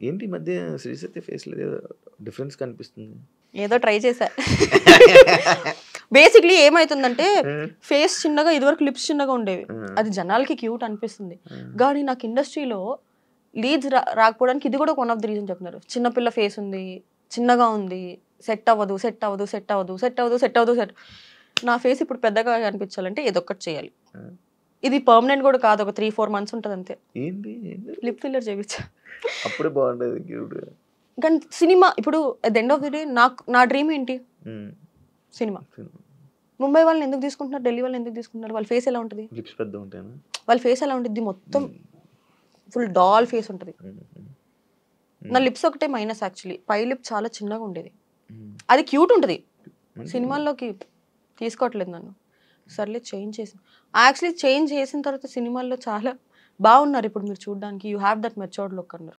ఏంటి ఈ మధ్య శ్రీసత్య ఫేస్‌లో ఏదో డిఫరెన్స్ కనిపిస్తుంది. ఏదో ట్రై చేశా. బేసిక్‌లీ ఏమైతుందంటే ఫేస్ చిన్నగా ఇదివరకు లిప్స్ చిన్నగా ఉండేవి. అది జనాలకి క్యూట్ అనిపిస్తుంది. కానీ నాకు ఇండస్ట్రీలో లీడ్స్ రాకపోవడానికి ఇది కూడా వన్ ఆఫ్ ది రీజన్ చెప్తున్నారు. చిన్నపిల్ల ఫేస్ ఉంది, చిన్నగా ఉంది, సెట్ అవ్వదు, సెట్ అవ్వదు, సెట్ అవ్వదు, సెట్ అవ్వదు, సెట్ అవ్వదు, సెట్. నా ఫేస్ ఇప్పుడు పెద్దగా కనిపించాలంటే ఏదొక్కటి చేయాలి. ఇది పర్మనెంట్ కూడా కాదు, ఒక 3-4 మంత్స్ ఉంటుంది అంతే. ఏంటి లిప్ ఫిల్లర్ చేయించా. అప్పుడే బాగుండేది క్యూట్. కానీ సినిమా ఇప్పుడు at the end of the day నా డ్రీమ్ ఏంటి? సినిమా. ముంబై వాళ్ళని ఎందుకు తీసుకుంటున్నారు, ఢిల్లీ వాళ్ళని ఎందుకు తీసుకుంటున్నారు? వాళ్ళ ఫేస్ ఎలా ఉంటుంది? లిప్స్ పెద్ద ఉంటాయనా? వాళ్ళ ఫేస్ ఎలా ఉంటుంది? మొత్తం ఫుల్ డాల్ ఫేస్ ఉంటుంది. నా లిప్స్ ఒకటే మైనస్ యాక్చువల్లీ. పై లిప్ చాలా చిన్నగా ఉండేది. అది క్యూట్ ఉంటుంది. సినిమాల్లోకి తీసుకోవట్లేదు నన్ను. సర్లే చేంజ్ చేసి యాక్చువల్లీ చేంజ్ చేసిన తర్వాత సినిమాల్లో చాలా బాగున్నారు ఇప్పుడు మీరు చూడడానికి. You have that matured look అన్నారు.